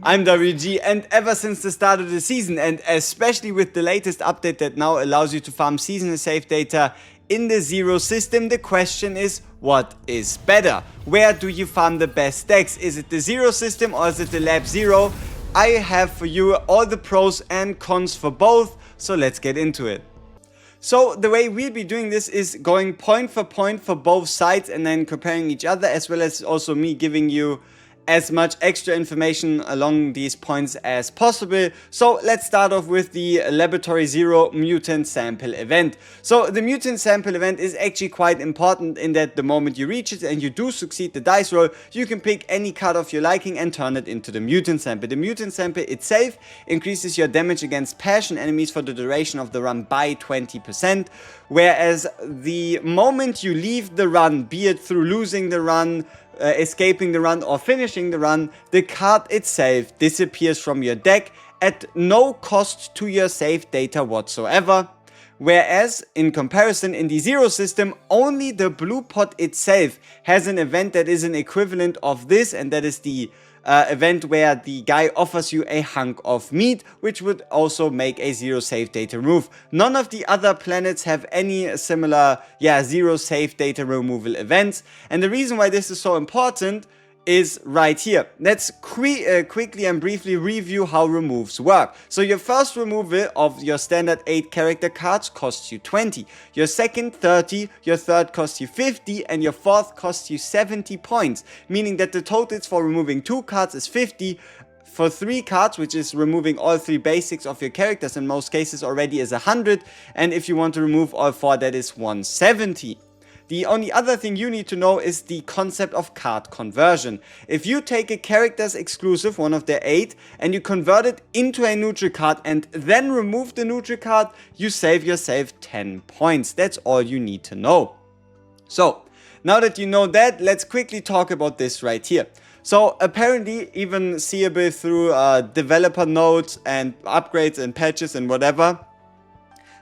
I'm WG, and ever since the start of the season, and especially with the latest update that now allows you to farm seasonal save data in the Zero system, the question is, what is better? Where do you farm the best decks? Is it the Zero system or is it the Lab Zero? I have for you all the pros and cons for both, so let's get into it. So the way we'll be doing this is going point for both sides and then comparing each other, as well as also me giving you as much extra information along these points as possible. So let's start off with the Laboratory Zero Mutant Sample event. So the Mutant Sample event is actually quite important in that the moment you reach it and you do succeed the dice roll, you can pick any card of your liking and turn it into the Mutant Sample. The Mutant Sample itself increases your damage against passion enemies for the duration of the run by 20%, whereas the moment you leave the run, be it through losing the run, escaping the run or finishing the run, the card itself disappears from your deck at no cost to your save data whatsoever. Whereas in comparison in the Zero system, only the blue pot itself has an event that is an equivalent of this, and that is the event where the guy offers you a hunk of meat, which would also make a Zero save data remove. None of the other planets have any similar Zero save data removal events, and the reason why this is so important is right here. Let's quickly and briefly review how removes work. So your first removal of your standard 8 character cards costs you 20, your second 30, your third costs you 50, and your fourth costs you 70 points, meaning that the totals for removing 2 cards is 50, for 3 cards, which is removing all 3 basics of your characters in most cases already, is 100, and if you want to remove all 4, that is 170. The only other thing you need to know is the concept of card conversion. If you take a character's exclusive, one of their 8, and you convert it into a neutral card and then remove the neutral card, you save yourself 10 points. That's all you need to know. So, now that you know that, let's quickly talk about this right here. So apparently, even seeable through developer notes and upgrades and patches and whatever,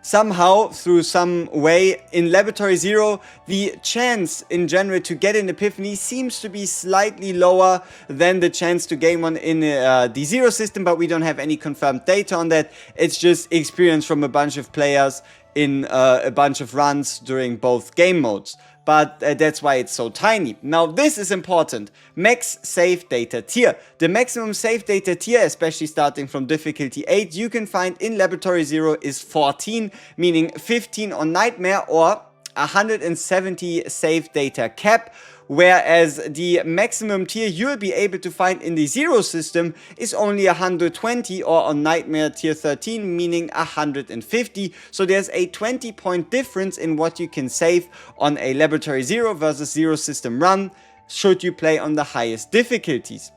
somehow, through some way, in Laboratory Zero, the chance in general to get an epiphany seems to be slightly lower than the chance to gain one in the Zero system, but we don't have any confirmed data on that. It's just experience from a bunch of players in a bunch of runs during both game modes. But that's why it's so tiny. Now this is important. Max save data tier. The maximum save data tier, especially starting from difficulty 8, you can find in Laboratory Zero is 14, meaning 15 on Nightmare or 170 save data cap. Whereas the maximum tier you'll be able to find in the Zero system is only 120, or on Nightmare tier 13, meaning 150. So there's a 20-point difference in what you can save on a Laboratory Zero versus Zero system run, should you play on the highest difficulties.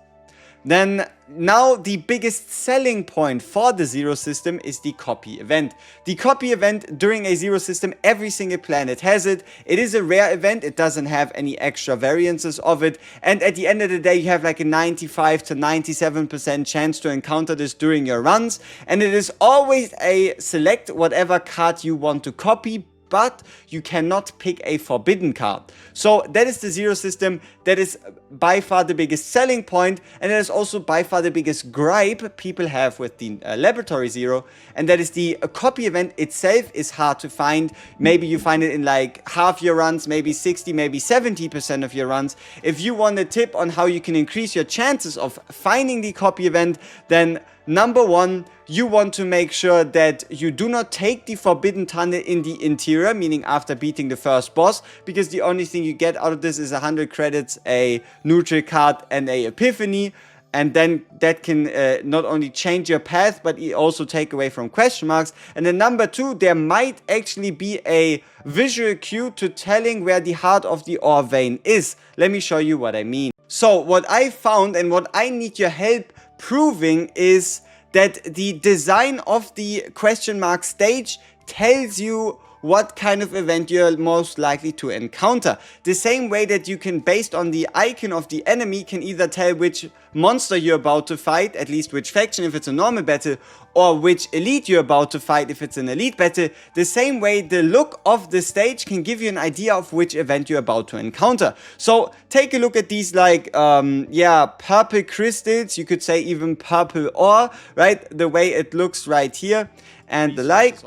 Then now the biggest selling point for the Zero system is the copy event. The copy event during a Zero system, every single planet has it. It is a rare event, it doesn't have any extra variances of it, and at the end of the day you have like a 95 to 97% chance to encounter this during your runs, and it is always a select whatever card you want to copy, but you cannot pick a forbidden card. So that is the Zero system. That is by far the biggest selling point, and that is also by far the biggest gripe people have with the Laboratory Zero, and that is the copy event itself is hard to find. Maybe you find it in like half your runs, maybe 60, maybe 70% of your runs. If you want a tip on how you can increase your chances of finding the copy event, then number 1, you want to make sure that you do not take the forbidden tunnel in the interior, meaning after beating the first boss, because the only thing you get out of this is 100 credits, a neutral card, and a epiphany, and then that can not only change your path, but also take away from question marks. And then number 2, there might actually be a visual cue to telling where the heart of the ore vein is. Let me show you what I mean. So what I found and what I need your help proving is that the design of the question mark stage tells you what kind of event you're most likely to encounter. The same way that you can, based on the icon of the enemy, can either tell which monster you're about to fight, at least which faction if it's a normal battle, or which elite you're about to fight if it's an elite battle. The same way the look of the stage can give you an idea of which event you're about to encounter. So take a look at these like, purple crystals, you could say even purple ore, right? The way it looks right here and the like.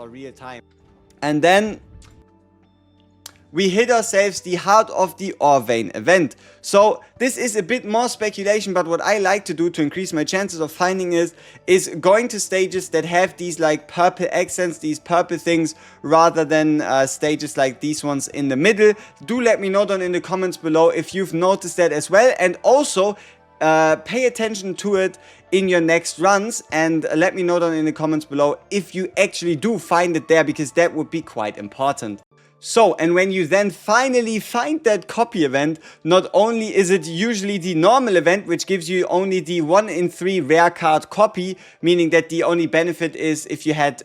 And then we hit ourselves the Heart of the Ore Vein event. So this is a bit more speculation, but what I like to do to increase my chances of finding is going to stages that have these like purple accents, these purple things, rather than stages like these ones in the middle. Do let me know down in the comments below if you've noticed that as well, and also pay attention to it in your next runs, and let me know down in the comments below if you actually do find it there, because that would be quite important. So, and when you then finally find that copy event, not only is it usually the normal event, which gives you only the 1 in 3 rare card copy, meaning that the only benefit is if you had,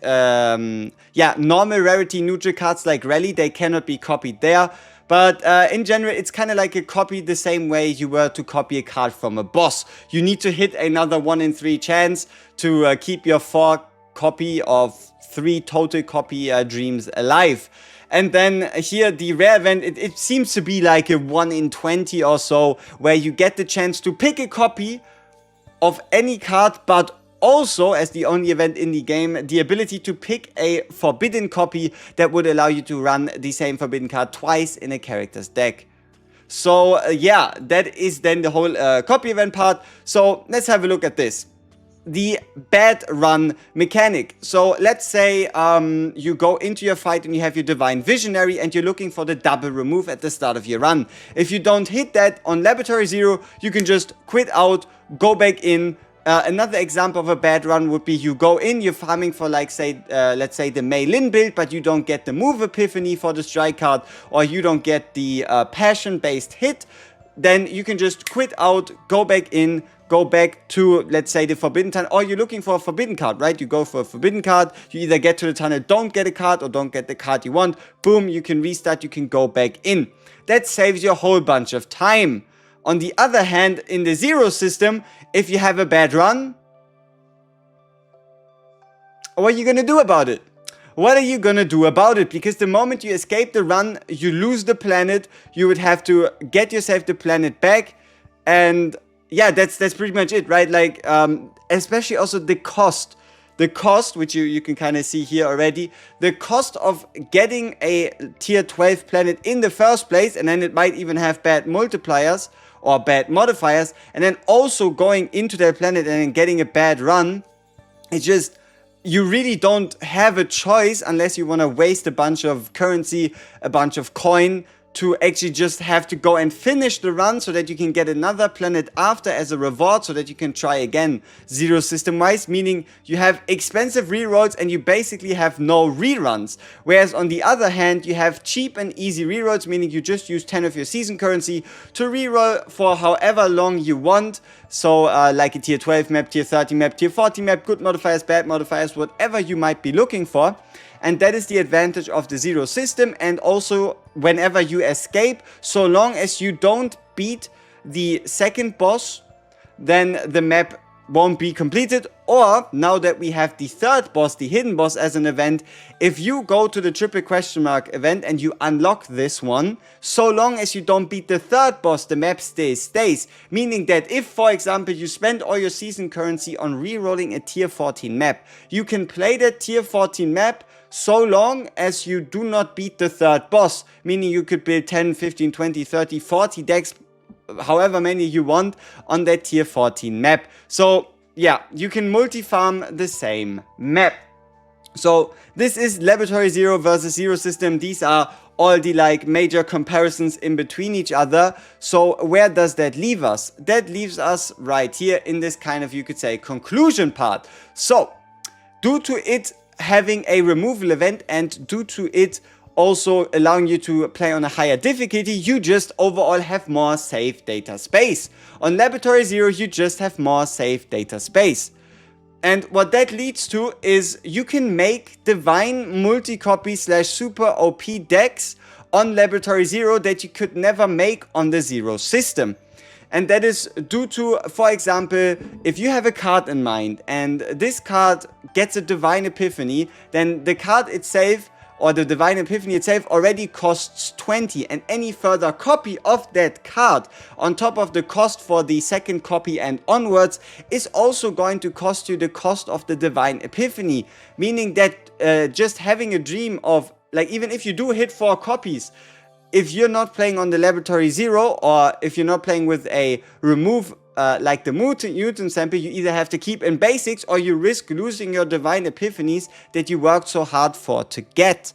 normal rarity neutral cards like Rally, they cannot be copied there. But in general, it's kind of like a copy the same way you were to copy a card from a boss. You need to hit another 1 in 3 chance to keep your 4 copy of 3 total copy dreams alive. And then here, the rare event, it seems to be like a 1 in 20 or so, where you get the chance to pick a copy of any card, but also, as the only event in the game, the ability to pick a forbidden copy that would allow you to run the same forbidden card twice in a character's deck. So, that is then the whole copy event part. So, let's have a look at this. The bad run mechanic. So let's say you go into your fight and you have your Divine Visionary and you're looking for the double remove at the start of your run. If you don't hit that on Laboratory Zero, you can just quit out, go back in. Another example of a bad run would be you go in, you're farming for like let's say the Mei Lin build, but you don't get the move epiphany for the strike card, or you don't get the passion based hit. Then you can just quit out, go back in, go back to, let's say, the forbidden tunnel, or you're looking for a forbidden card, right? You go for a forbidden card, you either get to the tunnel, don't get a card, or don't get the card you want. Boom, you can restart, you can go back in. That saves you a whole bunch of time. On the other hand, in the Zero system, if you have a bad run, what are you gonna do about it? What are you gonna do about it? Because the moment you escape the run, you lose the planet, you would have to get yourself the planet back, and yeah, that's pretty much it, right? Like, especially also the cost. The cost, which you can kind of see here already, the cost of getting a tier 12 planet in the first place, and then it might even have bad multipliers or bad modifiers, and then also going into that planet and then getting a bad run, it's just, you really don't have a choice unless you want to waste a bunch of currency, a bunch of coin, to actually just have to go and finish the run so that you can get another planet after as a reward so that you can try again. Zero system wise, meaning you have expensive rerolls and you basically have no reruns. Whereas on the other hand, you have cheap and easy rerolls, meaning you just use 10 of your season currency to reroll for however long you want. So like a tier 12 map, tier 30 map, tier 40 map, good modifiers, bad modifiers, whatever you might be looking for. And that is the advantage of the Zero system. And also whenever you escape, so long as you don't beat the second boss, then the map won't be completed. Or now that we have the third boss, the hidden boss, as an event, if you go to the triple question mark event and you unlock this one, so long as you don't beat the third boss, the map stays. Meaning that if, for example, you spend all your season currency on re-rolling a tier 14 map, you can play that tier 14 map so long as you do not beat the third boss. Meaning you could build 10, 15, 20, 30, 40 decks, however many you want, on that tier 14 map. So yeah, you can multi-farm the same map. So this is Laboratory Zero versus Zero system. These are all the like major comparisons in between each other. So where does that leave us? That leaves us right here in this kind of, you could say, conclusion part. So due to it having a removal event and due to it also allowing you to play on a higher difficulty, you just overall have more save data space. On Laboratory Zero, you just have more save data space. And what that leads to is you can make divine multi-copy / super OP decks on Laboratory Zero that you could never make on the Zero system. And that is due to, for example, if you have a card in mind and this card gets a Divine Epiphany, then the card itself, or the Divine Epiphany itself, already costs 20, and any further copy of that card on top of the cost for the second copy and onwards is also going to cost you the cost of the Divine Epiphany, meaning that just having a dream of, like, even if you do hit 4 copies, if you're not playing on the Laboratory Zero, or if you're not playing with a remove like the mutant sample, you either have to keep in basics or you risk losing your Divine Epiphanies that you worked so hard for to get.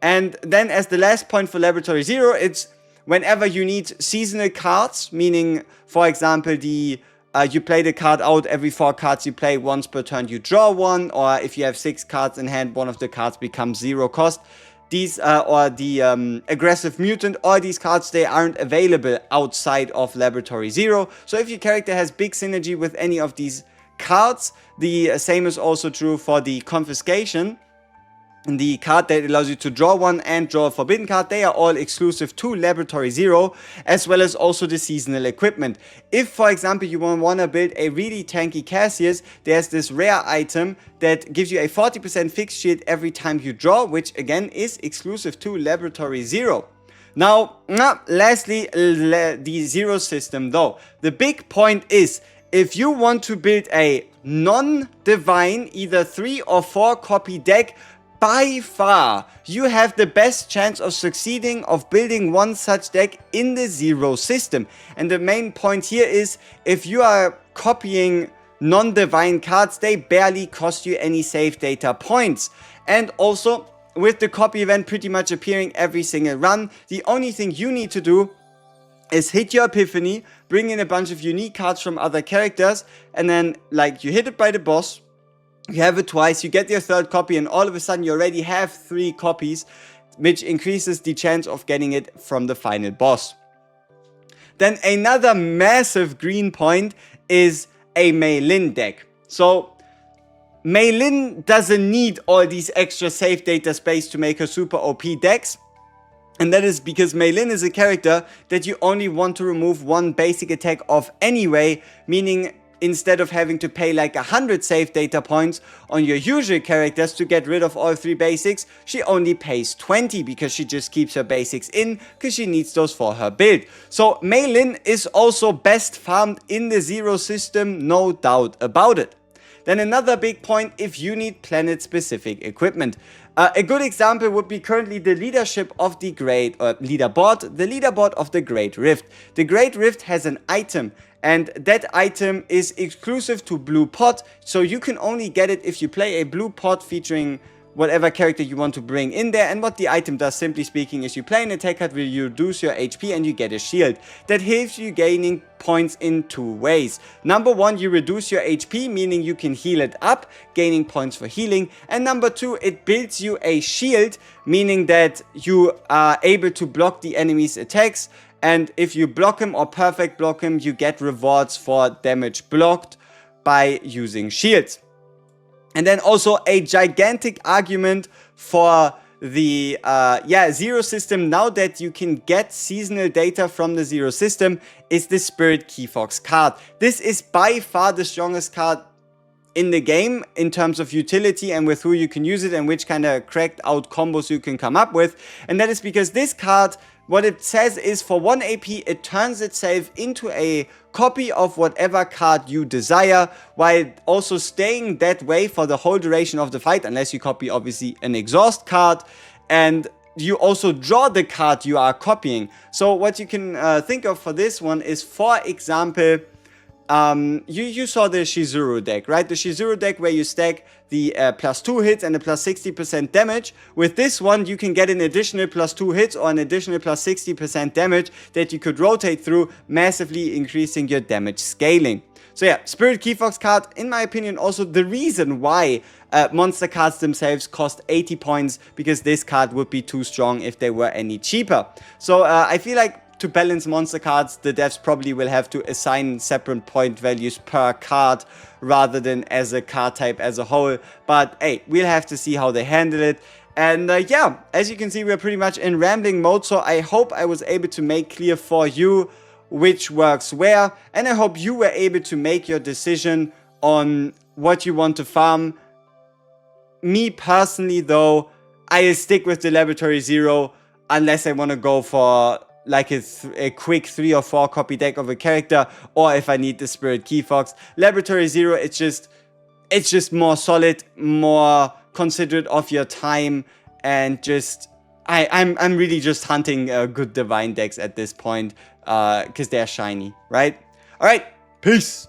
And then as the last point for Laboratory Zero, it's whenever you need seasonal cards, meaning, for example, you play the card out, every 4 cards you play once per turn you draw one, or if you have 6 cards in hand, one of the cards becomes 0 cost. These or the aggressive mutant, all these cards, they aren't available outside of Laboratory Zero. So if your character has big synergy with any of these cards, the same is also true for the confiscation. The card that allows you to draw one and draw a forbidden card, they are all exclusive to Laboratory Zero, as well as also the seasonal equipment. If, for example, you want to build a really tanky Cassius, there's this rare item that gives you a 40% fixed shield every time you draw, which again is exclusive to Laboratory Zero. Now, lastly, the Zero system though. The big point is, if you want to build a non-divine, either 3 or 4 copy deck, by far, you have the best chance of succeeding of building one such deck in the Zero system. And the main point here is, if you are copying non-divine cards, they barely cost you any save data points. And also, with the copy event pretty much appearing every single run, the only thing you need to do is hit your Epiphany, bring in a bunch of unique cards from other characters, and then, like, you hit it by the boss, you have it twice, you get your 3rd copy, and all of a sudden you already have 3 copies, which increases the chance of getting it from the final boss. Then another massive green point is a Mei Lin deck. So Mei Lin doesn't need all these extra save data space to make her super OP decks. And that is because Mei Lin is a character that you only want to remove 1 basic attack of anyway, meaning instead of having to pay like 100 save data points on your usual characters to get rid of all 3 basics, she only pays 20 because she just keeps her basics in because she needs those for her build. So Mei Lin is also best farmed in the Zero system, no doubt about it. Then another big point, if you need planet specific equipment. A good example would be currently the leadership of the leaderboard of the Great Rift. The Great Rift has an item, and that item is exclusive to Blue Pot, so you can only get it if you play a Blue Pot featuring whatever character you want to bring in there. And what the item does, simply speaking, is you play an attack card where you reduce your HP and you get a shield. That helps you gaining points in 2 ways. Number 1, you reduce your HP, meaning you can heal it up, gaining points for healing. And number 2, it builds you a shield, meaning that you are able to block the enemy's attacks. And if you block him or perfect block him, you get rewards for damage blocked by using shields. And then also a gigantic argument for the Zero system, now that you can get seasonal data from the Zero system, is the Spirit Keyfox card. This is by far the strongest card in the game in terms of utility and with who you can use it and which kind of cracked out combos you can come up with. And that is because this card, what it says is for 1 AP, it turns itself into a copy of whatever card you desire, while also staying that way for the whole duration of the fight, unless you copy obviously an exhaust card, and you also draw the card you are copying. So what you can think of for this one is, for example, you saw the Shizuru deck, right? The Shizuru deck where you stack the +2 hits and a +60% damage. With this one, you can get an additional +2 hits or an additional +60% damage that you could rotate through, massively increasing your damage scaling. So yeah, Spirit Keyfox card, in my opinion, also the reason why monster cards themselves cost 80 points, because this card would be too strong if they were any cheaper. So I feel like to balance monster cards, the devs probably will have to assign separate point values per card rather than as a card type as a whole. But hey, we'll have to see how they handle it. And yeah, as you can see, we're pretty much in rambling mode. So I hope I was able to make clear for you which works where. And I hope you were able to make your decision on what you want to farm. Me personally, though, I'll stick with the Laboratory Zero unless I want to go for like a quick 3 or 4 copy deck of a character, or if I need the Spirit Key Fox. Laboratory Zero, it's just more solid, more considerate of your time, and just I'm really just hunting good divine decks at this point, because they're shiny, right? All right, peace.